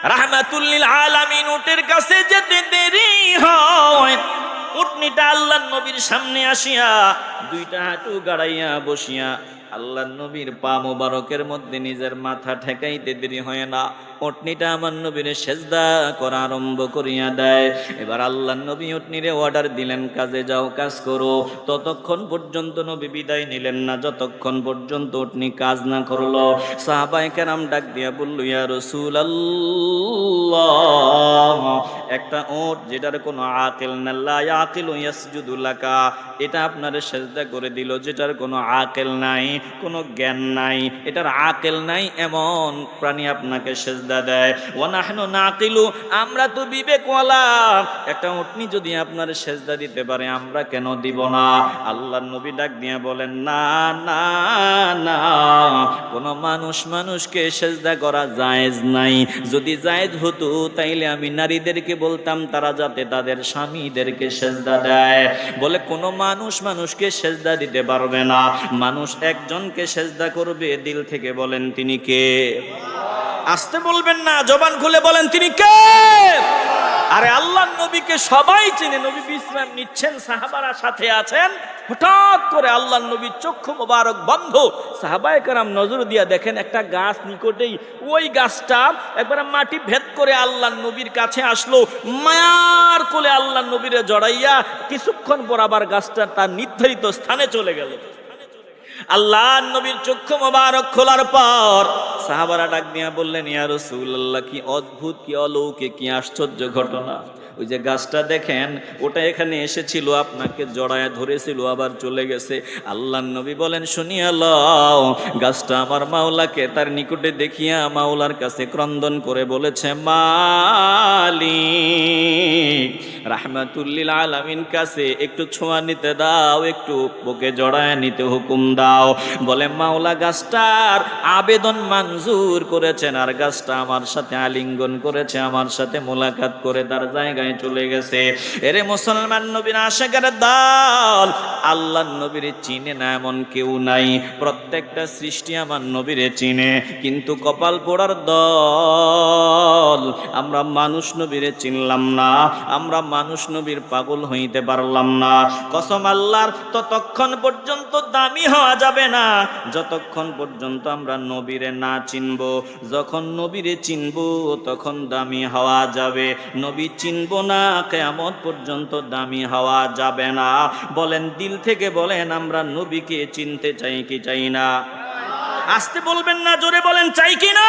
রাহমাতুল লিল আলামিন উটের কাছে যেতে দেরি হয়। উটনিটা আল্লাহর নবীর সামনে আসিয়া দুইটা হাঁটু গাড়াইয়া বসিয়া আল্লাহর নবীর পা মোবারকের মধ্যে নিজের মাথা ঠেকাইতে দেরি হয় না, উটনিটা আমার নবীর সেজদা করা আরম্ভ করিয়া দেয়। এবার আল্লাহর নবী উটনিরে অর্ডার দিলেন, কাজে যাও, কাজ করো। ততক্ষণ পর্যন্ত নবী বিদায় নিলেন না, যতক্ষণ পর্যন্ত উটনি কাজ না করলো। সাহাবায়ে কেরাম ডাক দিয়া বলল, ইয়া রাসূলুল্লাহ, একটা উট যেটার কোনো আকিল না, লা ইয়াকিলু ইয়াসজুদু লাকা, এটা আপনারে সেজদা করে দিল, যেটার কোনো আকিল নাই, কোনো জ্ঞান নাই, এটার আকিল নাই, এমন প্রাণী আপনাকে সেজদা দেয়। ওয়া নাহনু নাকিলু, আমরা তো বিবেকওয়ালা, একটা উটনি যদি আপনার সেজদা দিতে পারে আমরা কেন দিব না? আল্লাহর নবী ডাক দিয়া বলেন, না না না, কোনো মানুষকে সেজদা করা জায়েজ নাই। যদি জায়েজ হতো তাইলে আমি নারীদেরকে বলতাম তারা যাতে তাদের স্বামীদেরকে সেজদা দেয়। বলে কোনো মানুষকে সেজদা দিতে পারবে না, মানুষ একজনকে সেজদা করবে দিল থেকে। বলেন তিনি কে? আসতে বলবেন না, জবান খুলে বলেন তিনি কে? আরে আল্লাহর নবীকে সবাই চিনে, নবী বিশ্রাম নিচ্ছেন, সাহাবারা সাথে আছেন। হঠাৎ করে আল্লাহর নবীর চক্ষু মোবারক বন্ধ। সাহাবায়ে কেরাম নজর দিয়া দেখেন একটা গাছ নিকটেই, ওই গাছটা একবার মাটি ভেদ করে আল্লাহর নবীর কাছে আসলো, মায়ার কোলে আল্লাহর নবীরে জড়াইয়া কিছুক্ষণ পর আবার গাছটা তার নির্ধারিত স্থানে চলে গেল। আল্লাহর নবীর চক্ষু মোবারক খোলার পর সাহাবারা ডাক দিয়া বললেন, ইয়া রাসূলুল্লাহ, কি অদ্ভুত, কি অলৌকিক, কি আশ্চর্য ঘটনা! ওই যে গাছটা দেখেন, ওটা এখানে এসেছিল, আপনাকে জড়ায় ধরেছিল, আবার চলে গেছে। আল্লাহর নবী বলেন, শুনিয়া লও, গাছটা আমার মাওলাকে তার নিকটে দেখিয়া মাওলার কাছে ক্রন্দন করে বলেছে, মালিক, রাহমাতুল লিল আলামিন কাছে একটু ছোঁয়া নিতে দাও, একটু বুকে জড়ায় নিতে হুকুম দাও। বলে মাওলা গাছটার আবেদন মঞ্জুর করেছেন, আর গাছটা আমার সাথে আলিঙ্গন করেছে, আমার সাথে মোলাকাত করে তার জায়গায় চলে গেছে। এরে মুসলমান, নবীর আশিকের দল, আল্লাহর নবীরে চিনে না এমন কেউ নাই। প্রত্যেকটা সৃষ্টি আমার নবীরে চিনে, কিন্তু কপাল পোড়ার দল, আমরা মানুষ নবীরে চিনলাম না, আমরা মানুষ নবীর পাগল হইতে পারলাম না। কসম আল্লাহর, ততক্ষণ পর্যন্ত দামি হওয়া যাবে না যতক্ষণ পর্যন্ত আমরা নবীরে না চিনব। যখন নবীরে চিনব তখন দামি হওয়া যাবে, নবী চিনব না কিয়ামত পর্যন্ত দামি হওয়া যাবে না। বলেন, দিল থেকে বলেন, আমরা নবীকে চিনতে চাই কি চাই না? আসতে বলবেন না, জোরে বলেন, চাই কি না?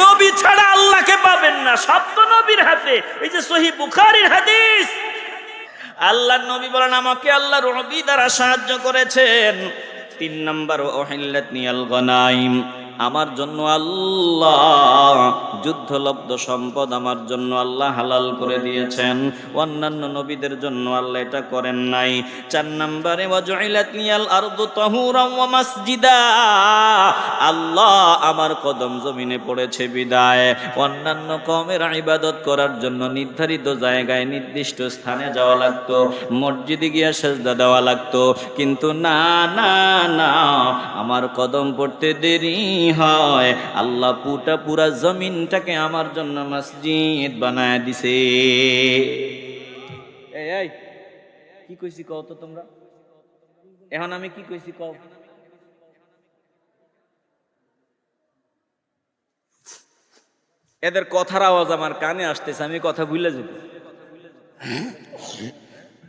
নবী ছাড়া আল্লাহকে পাবেন না, সব তো নবীর হাতে। এই যে সহিহ বুখারীর হাদিস, আল্লাহর নবী বলেন, আমাকে আল্লাহর ওহী দ্বারা সাহায্য করেছেন। 3 নাম্বার, ওহিল্লাতনিয়াল গনাইম, আমার জন্য আল্লাহ যুদ্ধলব্ধ সম্পদ আমার জন্য আল্লাহ হালাল করে দিয়েছেন, অন্যান্য নবীদের জন্য আল্লাহ এটা করেন নাই। 4 নম্বরে, ওয়াজুইলাত লিয়াল আরদু তাহুরাম ওয়া মাসজিদা, আল্লাহ আমার কদম জমিনে পড়েছে বিদায় অন্যান্য কওমের ইবাদত করার জন্য নির্ধারিত জায়গায় নির্দিষ্ট স্থানে যাওয়া লাগতো, মসজিদে গিয়ে সেজদা দেওয়া লাগতো, কিন্তু না না না, আমার কদম পড়তে দেরি হয়, আল্লাহ পুরা জমিনটাকে আমার জন্য মসজিদ বানায় দিছে। এই কি কইছি কও তো তোমরা, এখন আমি কি কইছি কও? এদের কথার আওয়াজ আমার কানে আসতেছে, আমি কথা ভুলে যাব।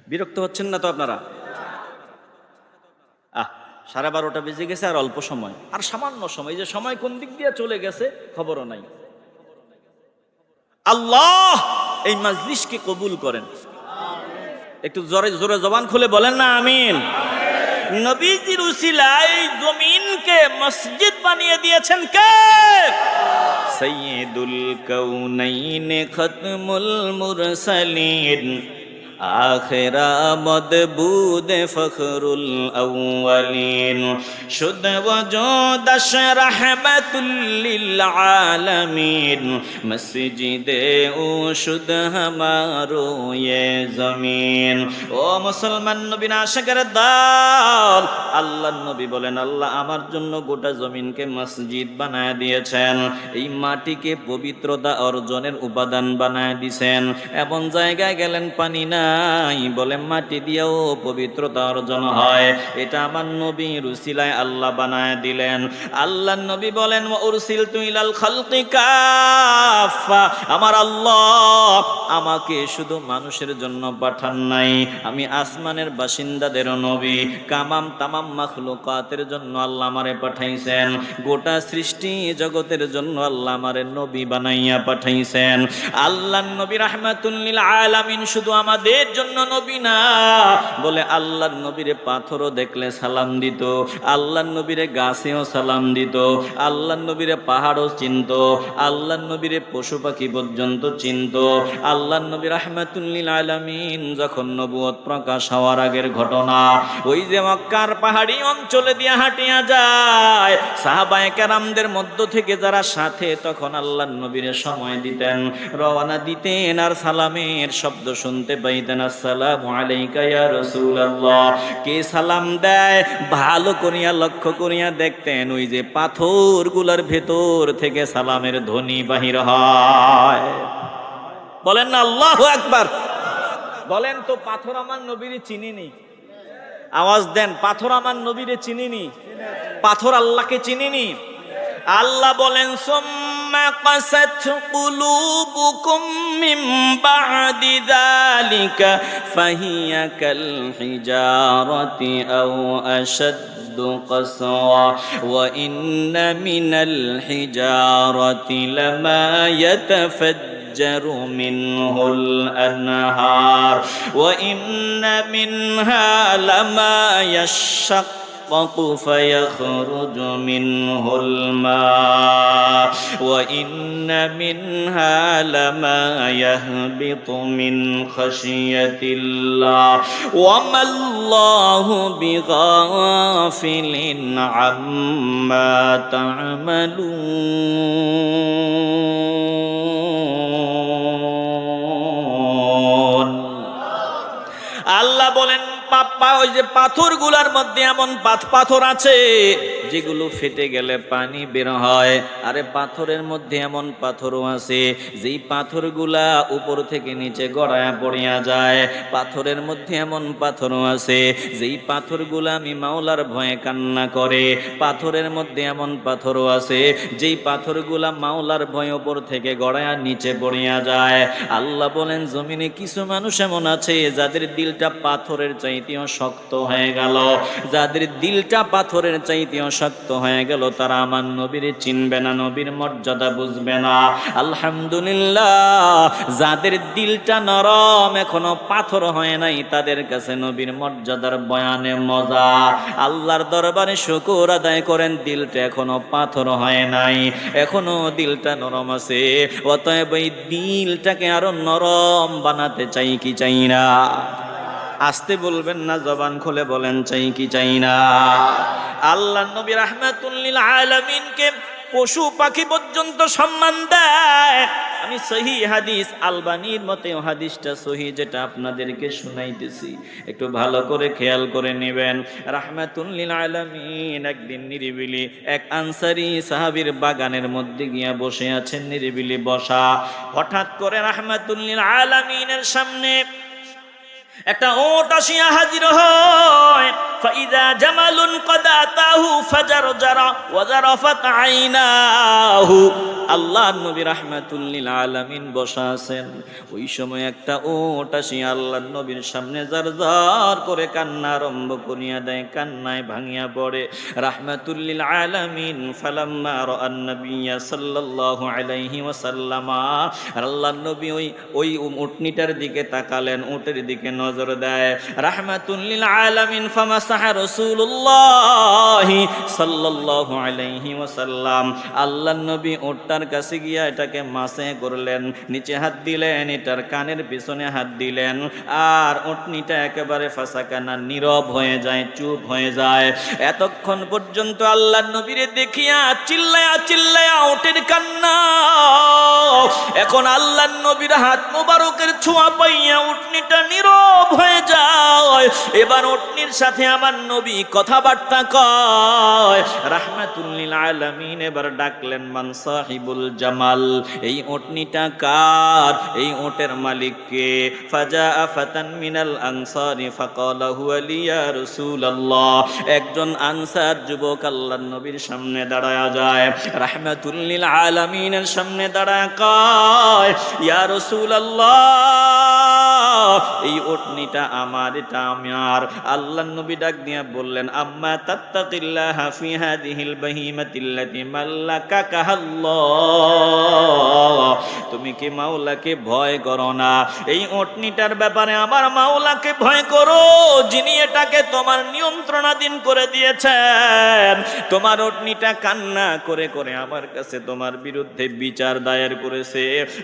বিরক্ত হচ্ছেন না তো আপনারা? সাড়ে 12টা বেজে গেছে, আর অল্প সময়, আর সামান্য সময়। এই যে সময় কোন দিক দিয়ে চলে গেছে খবরও নাই। আল্লাহ এই মাজলিসকে কবুল করেন। একটু জোরে জোরে জবান খুলে বলেন না আমিন। নবীজির উসিলায় জমিনকে মসজিদ বানিয়ে দিয়েছেন কে? সাইয়্যিদুল কাউনাইন খাতমুল মুরসালিন আখিরামদ বুদে ফখরুল আউয়ালিন শুদ ওজুদশ রহমতুল লিল আলামিন মসজিদে ও শুদ হামারো ये জমিন। ও মুসলমান নবী আশিকের দল, আল্লাহর নবী বলেন আল্লাহ আমার জন্য গোটা জমিনকে মসজিদ বানায় দিয়েছেন, এই মাটিকে পবিত্রতা অর্জনের উপাদান বানায় দিয়েছেন। এমন জায়গায় গেলেন পানি নাই, বলে মাটি দিয়েও পবিত্রতা অর্জন হয়, এটা আমার নবীর উসিলায় আল্লাহ বানায় দিলেন। আল্লাহর নবী বলেন ওয়া উরসিলতু ইলাল খালকি কাফা, আমার আল্লাহ আমাকে শুধু মানুষের জন্য পাঠান নাই, আমি আসমানের বাসিন্দাদের নবী, কামাম তামাম মাখলুকাতের জন্য আল্লাহ আমারে পাঠাইছেন, গোটা সৃষ্টি জগতের জন্য আল্লাহ আমারে নবী বানাইয়া পাঠাইছেন। আল্লাহর নবী রাহমাতুল লিল আলামিন শুধু আমাদের জন্য নবী না, বলে আল্লাহর নবীরে পাথরও দেখলে সালাম দিত, আল্লাহর নবীরে গাছেও সালাম দিত, আল্লাহর নবীরে পাহাড়ও চিনত, আল্লাহর নবীরে পশু পাখি পর্যন্ত চিনত। আল্লাহর নবী রাহমাতুল লিল আলামিন যখন নবুয়ত প্রকাশ হওয়ার আগের ঘটনা, ওই যে মক্কার পাহাড়ি অঞ্চলে দিয়ে হাঁটিয়া যায়, সাহাবায়ে কেরামদের মধ্য থেকে যারা সাথে তখন আল্লাহর নবীরে সময় দিতেন, রওনা দিতেন, আর সালামের শব্দ শুনতে পাইতেন, আসসালামু আলাইকা ইয়া রাসূলুল্লাহ। কে সালাম দেয় ভালো করিয়া লক্ষ্য করিয়া দেখতেন, ওই যে পাথরগুলোর ভেতর থেকে সালামের ধ্বনি বাহির হয়। বলেন না আল্লাহু আকবার। বলেন তো পাথর আমার নবীরে চিনিনি? আওয়াজ দেন, পাথর আমার নবীরে চিনিনি? পাথর আল্লাহকে চিনিনি? আল্লাহ বলেন সুম্মা কাসাত কুলুবুকুম মিন বা'দি যালিকা ফাহিয়া কাল হিজারাতি আও আশাদ্দু قسوة وإن من الحجارة لما يتفجر منه الأنهار وإن منها لما يشقق فيخرج منه الماء وإن منها لما يهبط من خشية الله وما الله بغافل عما تعملون। আল্লাহ বলেন পাপ্পা ওই যে পাথরগুলার মধ্যে এমন পাথর আছে যেগুলো ফেটে গেলে পানি বের হয়, আরে পাথরের মধ্যে এমন পাথরও আছে যেই পাথরগুলা উপর থেকে নিচে গড়ায়া পড়িয়া যায়, পাথরের মধ্যে এমন পাথরও আছে যেই পাথরগুলা আমি মাওলার ভয়ে কান্না করে, পাথরের মধ্যে এমন পাথরও আছে যেই পাথরগুলা মাওলার ভয়ে উপর থেকে গড়ায়া নিচে পড়িয়া যায়। আল্লাহ বলেন জমিনে কিছু মানুষ এমন আছে যাদের দিলটা পাথরের চাইতেও শক্ত হয়ে গেল, যাদের দিলটা পাথরের চাইতেও শক্ত হয়ে গেল, তারা আমার নবীর চিনবে না, নবীর মর্যাদা বুঝবে না। আলহামদুলিল্লাহ, যাদের দিলটা নরম এখনো পাথর হয় নাই, তাদের কাছে নবীর মর্যাদার বয়ানে মজা। আল্লাহর দরবারে শুকর আদায় করেন, দিলটা এখনো পাথর হয় নাই, এখনো দিলটা নরম আছে। অতএব এই দিলটাকে আরো নরম বানাতে চাই কি চাই না? আসতে বলবেন না, জবান খুলে বলেন চাই কি চাই না? আল্লাহ নবী রাহমাতুল লিল আলামিনকে পশু পাখি পর্যন্ত সম্মান দেয়। আমি সহিহ হাদিস, আলবানীর মতে হাদিসটা সহিহ, যেটা আপনাদেরকে শুনাইতেছি, একটু ভালো করে খেয়াল করে নেবেন। রাহমাতুল লিল আলামিন একদিন নিরিবিলি এক আনসারী সাহাবীর বাগানের মধ্যে গিয়া বসে আছেন, নিরিবিলি বসা। হঠাৎ করে রাহমাতুল লিল আলামিনের সামনে একটা ওট আসিয়া হাজির হয়। ফাইদা জামালুন কদ আতাহু ফাজারজারা ওয়া জারাফাত আইনাহু। আল্লাহর নবী রাহমাতুল লিল আলামিন বসা আছেন, ওই সময় একটা ওট আসিয়া আল্লাহর নবীর সামনে জারজার করে কান্না আরম্ভ করিয়া দেয়, কান্নায় ভাঙিয়া পড়ে। রাহমাতুল লিল আলামিন ফালাম্মা রাআন নবিয়্যা সাল্লাল্লাহু আলাইহি ওয়াসাল্লাম, আল্লাহর নবী ওই উটনিটার দিকে তাকালেন, উটের দিকে নজর দেয়। রাহমাতুল লিল আলামিন ফামাসাহা রাসূলুল্লাহ সাল্লাল্লাহু আলাইহি ওয়াসাল্লাম, আল্লাহর নবী ওটটা উটটার কাছে গিয়া এটাকে মাসে করলেন, নিচে হাত দিলেন, এটার কানের পিছনে হাত দিলেন, আর উটনিটা একেবারে ফাসাকানা নীরব হয়ে যায়, চুপ হয়ে যায়। এতক্ষণ পর্যন্ত আল্লাহর নবীরে দেখিয়া চিল্লায়া চিল্লায়া উটের কান্না। এখন আল্লাহর নবীর হাত মোবারকের ছোঁয়া পাইয়া উটনিটা নীরব হয়ে যায়। এবার উটনির সাথে আমার নবী কথাবার্তা কয়। রাহমাতুল লিল আলামিন এবার ডাকলেন, মান সাহিবুল জামাল, এই উটনিটা কার, এই উটের মালিক কে? ফাজা ফাতান মিনাল আনসারি ফাকালা হুয়া লি ইয়া রাসূলুল্লাহ। একজন আনসার যুবক আল্লাহর নবীর সামনে দাঁড়ায়া যায়, রাহমাতুল লিল আলামিনের সামনে দাঁড়ায় কয়, ইয়া রাসূলুল্লাহ, এই উটনিটা আমার, এটা আমার। আল্লাহর নবী ডাক দিয়া বললেন, আম্মা তাত্তাকিল্লাহা ফি হাদিহিল বাহিমাতিল্লাতি মাল্লাকাকাল্লাহ, তুমি কি মাওলাকে ভয় করো না? এই উটনিটার ব্যাপারে আমার মাওলাকে ভয় করো, যিনি এটাকে তোমার নিয়ন্ত্রণাধীন করে দিয়েছেন। তোমার উটনিটা কান্না করে করে আমার কাছে তোমার বিরুদ্ধে বিচার দায়ের করেছে।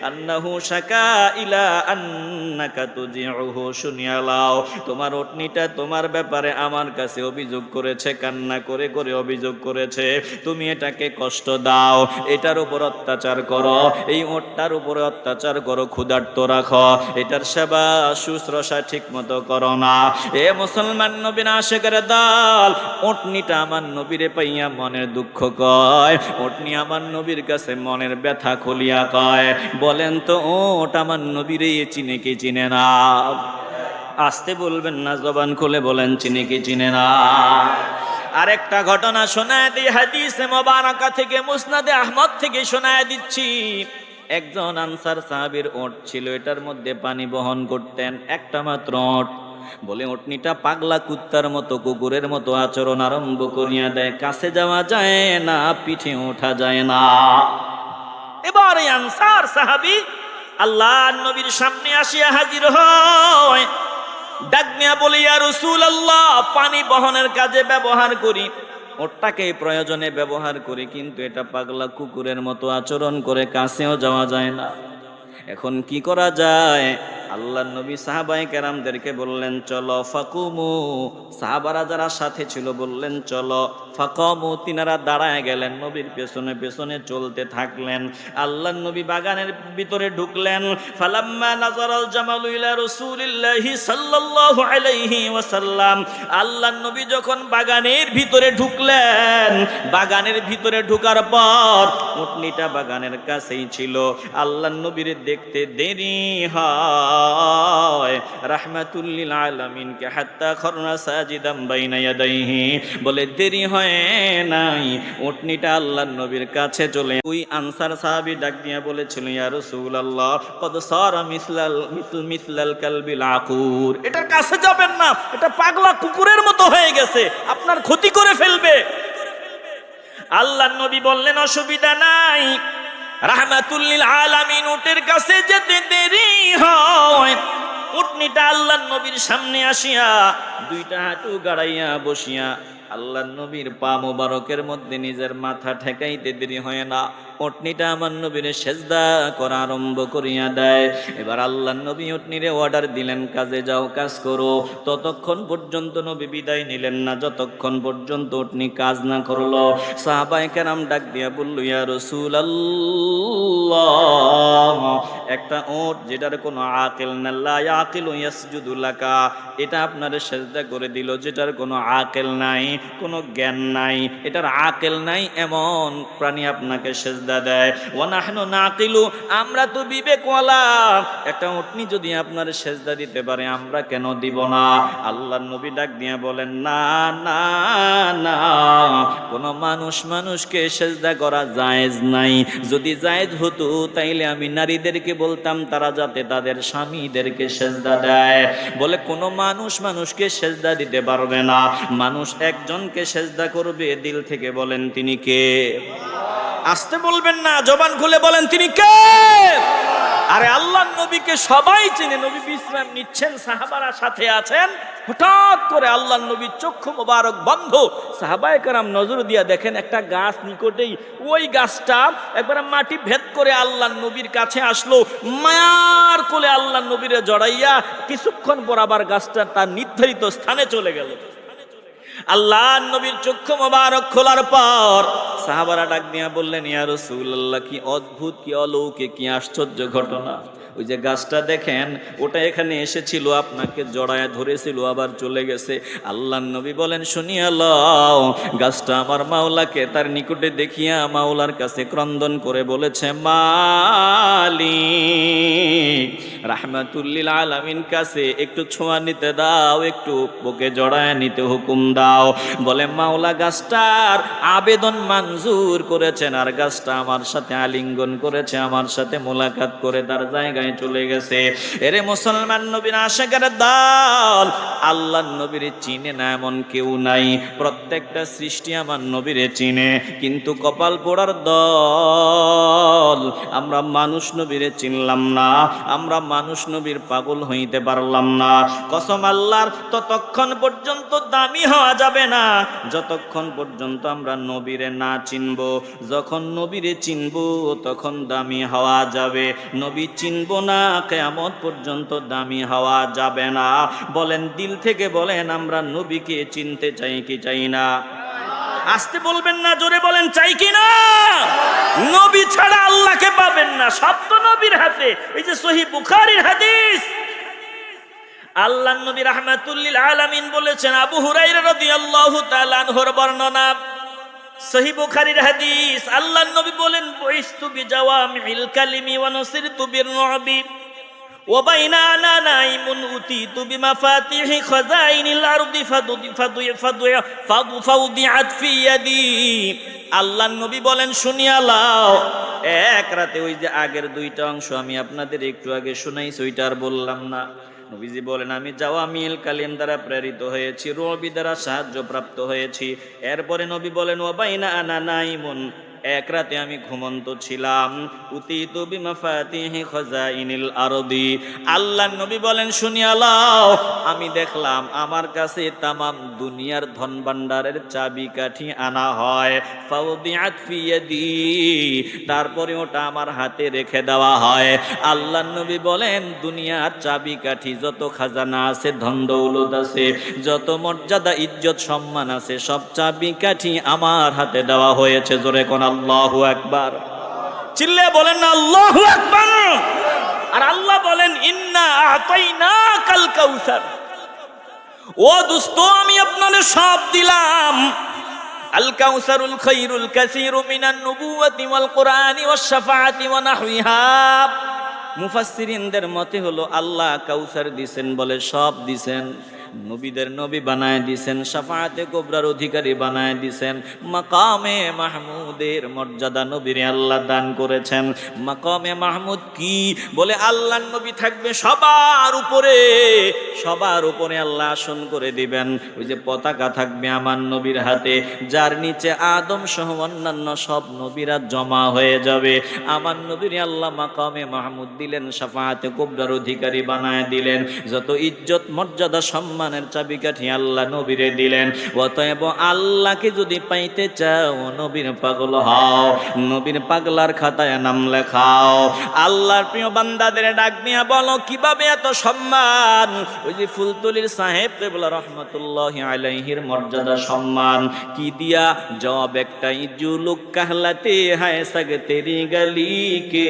আন্নাহু শাকা ইলা আন্নাকা তুজিউহু, শুনিয়া লাও, তোমার উটনিটা তোমার ব্যাপারে আমার কাছে অভিযোগ করেছে, কান্না করে করে অভিযোগ করেছে, তুমি এটাকে কষ্ট দাও, এটার উপর অত্যাচার করো, এই উটটার উপরে অত্যাচার করো, ক্ষুধার্ত রাখো, এটার সেবা শুশ্রূষা ঠিক মতো করো না। এ মুসলমান নবীর আশিকের দল, উটনিটা আমার নবীরে পাইয়া মনের দুঃখ কয়, উটনি আমার নবীর কাছে মনের ব্যথা খুলিয়া কয়, বলেন তো ওটা আমার নবীরে চিনে কি চিনে না? আসতে বলবেন না, জবান খুলে বলেন, চিনে কি চিনে না? আরেকটা ঘটনা শোনায় দিই, হাদিসে মুবারাকা থেকে, মুসনাদে আহমদ থেকে শোনায় দিচ্ছি। একজন আনসার সাহাবীর ওট ছিল, এটার মধ্যে পানি বহন করতেন, একটা মাত্র ওট। বলে উটনিটা পাগলা কুত্তার মতো, কুকুরের মতো আচরণ আরম্ভ করিয়া দেয়, কাছে যাওয়া যায় না, পিঠে ওঠা যায় না। এবার এই আনসার সাহাবী আল্লাহর নবীর সামনে আসিয়া হাজির হয়, ডাক নিয়া বলে, ইয়া রাসূলুল্লাহ, পানি বহনের কাজে ব্যবহার করি, ওটাকে প্রয়োজনে ব্যবহার করি, কিন্তু এটা পাগলা কুকুরের মতো আচরণ করে, কাছেও যাওয়া যায় না। এখন কি করা যায়? আল্লাহর নবী সাহাবায়ে কেরামদেরকে বললেন, চলো ফাকুমু। সাহাবারা যারা সাথে ছিল বললেন চলো। ফাকামু, তিনারা দাঁড়ায় গেলেন, নবীর পেছনে পেছনে চলতে থাকলেন। আল্লাহর নবী বাগানের ভিতরে ঢুকলেন। ফালাম্মা নাযারাল জামালু ইলা রাসূলিল্লাহি সাল্লাল্লাহু আলাইহি ওয়াসাল্লাম, আল্লাহর নবী যখন বাগানের ভিতরে ঢুকলেন, বাগানের ভিতরে ঢোকার পর উটনিটা বাগানের কাছেই ছিল। আল্লাহর নবীর দেখতে দেরি হয়, রাহমাতুল লিল আলামিনকে হাত্তা খরনা সাজিদাম বাইনা ইয়াদাইহি, বলে দেরি হয় নাই, উটনিটা আল্লাহর নবীর কাছে চলে। ওই আনসার সাহাবী ডাক দিয়া বলেছিল, ইয়া রাসূলুল্লাহ, কদ সারা মিসলাল কালবিল আকুর, এটার কাছে যাবেন না, এটা পাগলা কুকুরের মতো হয়ে গেছে, আপনার ক্ষতি করে ফেলবে। আল্লাহর নবী বললেন, অসুবিধা নাই, রাহমাতুল লিল আলামিন উটের কাছে যেতে দেরি হয়। উটনিটা আল্লাহর নবীর সামনে আসিয়া দুইটা হাঁটু গাড়াইয়া বসিয়া আল্লাহর নবীর পা মোবারকের মধ্যে নিজের মাথা ঠেকাইতে দেরি হয় না, উটনিটা আমার নবীর সেজদা করা আরম্ভ করিয়া দেয়। এবার আল্লাহর নবী উটনিরে অর্ডার দিলেন, কাজে যাও, কাজ করো। ততক্ষণ পর্যন্ত নবী বিদায় নিলেন না, যতক্ষণ পর্যন্ত উটনি কাজ না করলো। সাহাবায়ে কেরাম ডাক দিয়া বলল, ইয়া রাসূলুল্লাহ, একটা ওট যেটার কোনো আকিল না, লা ইয়াকিলু ইয়াসজুদু লাকা, এটা আপনারে সেজদা করে দিল, যেটার কোনো আকিল নাই, কোনো জ্ঞান নাই, এটার আকিল নাই, এমন প্রাণী আপনাকে সেজদা দেয়। ওয়া নাহনু নাকিলু, আমরা তো বিবেকওয়ালা, একটা উটনি যদি আপনার সেজদা দিতে পারে, আমরা কেন দিব না? আল্লাহর নবী ডাক দিয়া বলেন, না না না, কোন মানুষকে সেজদা করা জায়েজ নাই। যদি জায়েজ হতো তাইলে আমি নারীদেরকে বলতাম তারা যাতে তাদের স্বামীদেরকে সেজদা দেয়। বলে কোন মানুষকে সেজদা দিতে পারবে না, মানুষ একজনকে সেজদা করবে দিল থেকে। বলেন তিনি কে? আসতে বলবেন না, জবান খুলে বলেন তিনি কে? আরে আল্লাহর নবী নবীকে সবাই চেনে, নবী বিশ্রাম নিচ্ছেন, সাহাবারা সাথে আছেন। হঠাৎ করে আল্লাহর নবীর চক্ষু মোবারক বন্ধ। সাহাবায়ে কেরাম নজর দিয়া দেখেন একটা গাছ নিকটেই, ওই গাছটা একবার মাটি ভেদ করে আল্লাহর নবীর কাছে আসলো, মায়ার কোলে আল্লাহর নবীরে জড়াইয়া কিছুক্ষণ পর আবার গাছটা তার নির্ধারিত স্থানে চলে গেল। আল্লাহর নবীর চক্ষু মোবারক খোলার পর সাহাবারা ডাক দিয়া বললেন, ইয়া রাসূলুল্লাহ, কি অদ্ভুত, কি অলৌকিক, কি আশ্চর্য ঘটনা। ওই যে গাছটা দেখেন, ওটা এখানে এসেছিল, আপনাকে জড়ায় ধরেছিল, আবার চলে গেছে। আল্লাহর নবী বলেন, শুনিয়া লও, গাছটা আমার মাওলাকে তার নিকটে দেখিয়া মাওলার কাছে ক্রন্দন করে বলেছে, মালিক রাহমাতুল লিল আলামিন কাছে একটু ছোঁয়া নিতে দাও, একটু বুকে জড়ায় নিতে হুকুম দাও। বলে মাওলা গাছটার আবেদন মঞ্জুর করেছেন, আর গাছটা আমার সাথে আলিঙ্গন করেছে, আমার সাথে মোলাকাত করে তার জায়গায় চলে গেছে। এরে মুসলমান নবীর আশিকের দল, আল্লাহর নবীরে চিনে না এমন কেউ নাই। প্রত্যেকটা সৃষ্টি আমার নবীরে চিনে, কিন্তু কপাল পোড়ার দল, আমরা মানুষ নবীরে চিনলাম না, আমরা মানুষ নবীর পাগল হইতে পারলাম না। কসম আল্লাহর, ততক্ষণ পর্যন্ত দামি হওয়া যাবে না যতক্ষণ পর্যন্ত আমরা নবীরে না চিনব। যখন নবীরে চিনব তখন দামি হওয়া যাবে, নবী চিনব না কিয়ামত পর্যন্ত দামি হওয়া যাবে না। বলেন, দিল থেকে বলেন, আমরা নবীকে চিনতে চাই কি চাই না? আসতে বলবেন না, জোরে বলেন, চাই কি না? নবী ছাড়া আল্লাহকে পাবেন না, সব তো নবীর হাতে। এই যে সহিহ বুখারীর হাদিস, আল্লাহর নবী রাহমাতুল লিল আলামিন বলেছেন, আবু হুরায়রা রাদিয়াল্লাহু তাআলা আনহুর বর্ণনা, সহিহ বুখারীর হাদিস, আল্লাহর নবী বলেন, বুইস্তু বিজাওয়ামিল কালিমি ওয়া নুসিরতু বিররুবি ওয়া বাইনানা নাইমুন উতিতু বিমাফাতিহি খাযাইনিল আরদি ফাউদিআত ফি ইয়াদি। আল্লাহর নবী বলেন, শুনিয়া লাও, এক রাতে ওই যে আগের দুইটা অংশ আমি আপনাদের একটু আগে শোনাইছি, ওইটা আর বললাম না। নবীজি বলেন, আমি জাওয়ামিল কালিম দ্বারা প্রেরিত হয়েছি, রবি দ্বারা সাহায্য প্রাপ্ত হয়েছি। এরপরে নবী বলেন, ওয়া বাইনা আনা নাইমুন, এক রাতে আমি ঘুমন্ত ছিলাম, উতিতু বিমাফাতিহি খাযাইনিল আরদি। আল্লাহর নবী বলেন, শুনিয়া লও, আমি দেখলাম আমার কাছে তামাম দুনিয়ার ধন ভান্ডারের চাবিকাঠি আনা হয়, ফাউদিআত ফি ইয়াদি, তারপরে ওটা আমার হাতে রেখে দেওয়া হয়। আল্লাহর নবী বলেন, দুনিয়ার চাবিকাঠি, যত খাজানা আছে, ধন দৌলত আছে, যত মর্যাদা ইজ্জত সম্মান আছে, সব চাবিকাঠি আমার হাতে দেওয়া হয়েছে। জোরে কোন আল্লাহু আকবার, চিল্লে বলেন না আল্লাহু আকবার। আর আল্লাহ বলেন, ইন্না আতাইনাকাল কাউসার, ও দোস্ত, আমি আপনাদের সব দিলাম। আল কাউসারুল খায়রুল কাসীরু মিনান নুবুওয়াতি ওয়াল কুরআনি ওয়াশ শাফাআতি ওয়া নাহওয়িহা। মুফাসসিরিনদের মতে হলো, আল্লাহ কাউসার দিবেন বলে সব দিবেন, নবীদের নবী বানায় দিছেন, শাফাআতে কুবরার অধিকারী বানায় দিছেন, মাকামে মাহমুদের মর্যাদা নবীরে আল্লাহ দান করেছেন। মাকামে মাহমুদ কি? বলে আল্লাহর নবী থাকবে সবার উপরে, সবার উপরে আল্লাহ আসন করে দিবেন। ওই যে পতাকা থাকবে আমার নবীর হাতে, যার নিচে আদম সহ অন্যান্য সব নবীরা জমা হয়ে যাবে। আমার নবীরে আল্লাহ মাকামে মাহমুদ দিলেন, শাফাআতে কুবরার অধিকারী বানায় দিলেন, যত ইজ্জত মর্যাদা সম্মানের চাবিকাঠি আল্লাহ নবীরে দিলেন। অতএব আল্লাহকে যদি পাইতে চাও, নবীর পাগল হও, নবীর পাগলার খাতায় নাম লেখাও। আল্লাহর প্রিয় বান্দাদের ডাক দিয়া বলো, কিভাবে এত সম্মান? ওই যে ফুলতলির সাহেব কেবলা রহমতুল্লাহি আলাইহির মর্যাদা সম্মান কি দিয়া? জবাব একটাই, জু লোক कहलाते हैं सग तेरी गली के,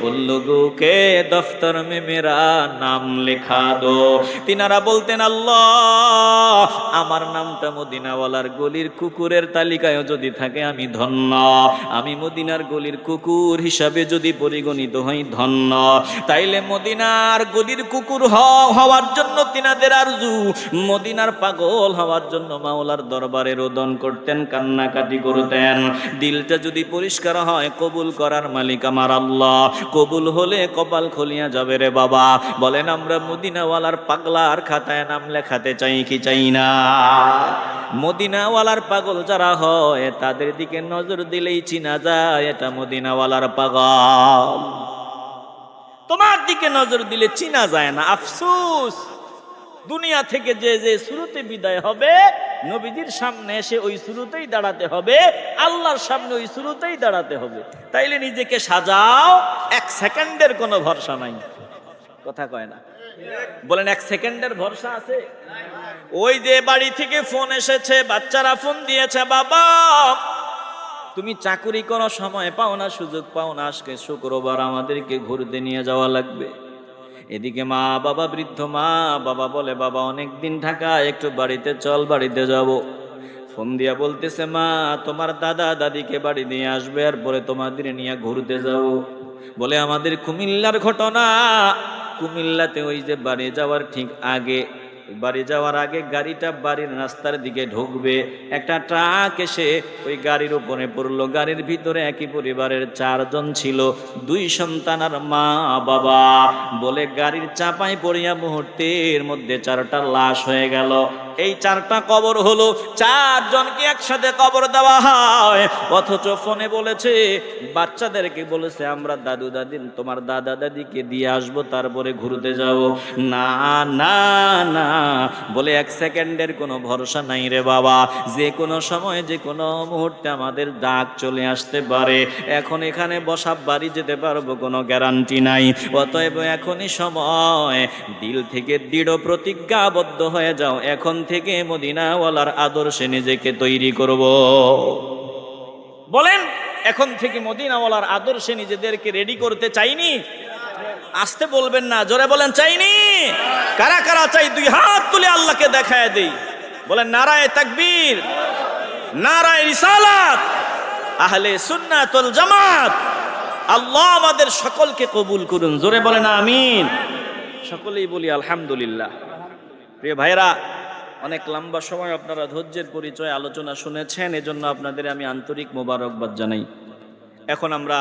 उन लोगों के दफ्तर में मेरा नाम लिखा दो। তিনারা বলতেন, আল্লাহ আমার নামটা মদিনাওয়ালার গলির কুকুরের তালিকায় যদি থাকে আমি ধন্য, আমি মদিনার গলির কুকুর হিসাবে যদি পরিগণিত হই ধন্য। তাইলে মদিনার গলির কুকুর হওয়ার জন্য তিনাদের আরজু, মদিনার পাগল হওয়ার জন্য মাওলার দরবারে রোদন করতেন, কান্নাকাটি করতেন। দিলটা যদি পরিষ্কার হয়, কবুল করার মালিক আমার আল্লাহ, কবুল হলে কপাল খুলিয়া যাবে রে বাবা। বলেন, আমরা মদিনাওয়ালার পাগলার খাতায় নাম লেখাতে চাই কি চাই না? মদিনাওয়ালার পাগল যারা হয়, তাদের দিকে নজর দিলেই চিনা যায় এটা মদিনাওয়ালার পাগল। তোমার দিকে নজর দিলে চিনা যায় না। আফসোস, দুনিয়া থেকে যে যে শুরুতে বিদায় হবে, নবীজির সামনে এসে ওই শুরুতেই দাঁড়াতে হবে, আল্লাহর সামনে ওই শুরুতেই দাঁড়াতে হবে। তাইলে নিজেকে সাজাও, এক সেকেন্ডের কোনো ভরসা নাই। কথা কয় না, বলেন এক সেকেন্ডের ভরসা আছে? ওই যে বাড়ি থেকে ফোন এসেছে, বাচ্চারা ফোন দিয়েছে, বাবা তুমি চাকুরি কোনো সময় পাও না, সুযোগ পাও না, আজকে শুক্রবার আমাদেরকে ঘুরতে নিয়ে যাওয়া লাগবে। এদিকে মা বাবা, বৃদ্ধ মা বাবা বলে, বাবা অনেক দিন ঢাকা, একটু বাড়িতে চল, বাড়িতে যাব। ফোন দিয়া বলতেছে, মা তোমার দাদা দাদিকে বাড়ি নিয়ে আসবে, আর পরে তোমাদের নিয়ে ঘুরতে যাব। বলে আমাদের কুমিল্লার ঘটনা, কুমিল্লাতে ওই যে বাড়ি যাওয়ার ঠিক আগে, বাড়ি যাওয়ার আগে গাড়িটা বাড়ির রাস্তার দিকে ঢুকবে, একটা ট্রাক এসে ওই গাড়ির উপরে পড়লো। গাড়ির ভিতরে একই পরিবারের 4 জন ছিল, 2 সন্তান আর মা বাবা। বলে গাড়ির চাপায় পড়িয়া মুহূর্তের মধ্যে 4টা লাশ হয়ে গেল। এই 4টা কবর হলো, 4 জনকে একসাথে কবর দেওয়া হয়। অথচ ফোনে বলেছে, বাচ্চাদেরকে বলেছে আমরা দাদু দাদি, তোমার দাদা দাদিকে দিয়ে আসবো, তারপরে ঘুরতে যাব। না না না, বলে এক সেকেন্ডের কোনো ভরসা নাই রে বাবা, যে কোনো সময় যে কোনো মুহূর্তে আমাদের ডাক চলে আসতে পারে। এখন এখানে বসা, বাড়ি যেতে পারবো কোনো গ্যারান্টি নাই। অতএব এখনই সময়, দিল থেকে দৃঢ় প্রতিজ্ঞাবদ্ধ হয়ে যাও, এখন থেকে মদিনাওয়ালার আদর্শে নিজেকে তৈরি করব। বলেন এখন থেকে মদিনাওয়ালার আদর্শে নিজেদেরকে রেডি করতে চাইনি? আসতে বলবেন না, জোরে বলেন চাইনি। কারা কারা চাই 2 হাত তুলে আল্লাহকে দেখায় দেই। বলেন নারায়ে তাকবীর, নারায়ে রিসালাত, আহলে সুন্নাত ওয়াল জামাত। আল্লাহ আমাদের সকলকে কবুল করুন, জোরে বলেন আমিন। সকলেই বলি আলহামদুলিল্লাহ। প্রিয় ভাইরা, অনেক লম্বা সময় আপনারা ধৈর্যের পরিচয় আলোচনা শুনেছেন, এজন্য আপনাদের আমি আন্তরিক মোবারকবাদ জানাই। এখন আমরা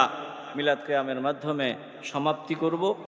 মিলাদ কিয়ামের মাধ্যমে সমাপ্তি করব।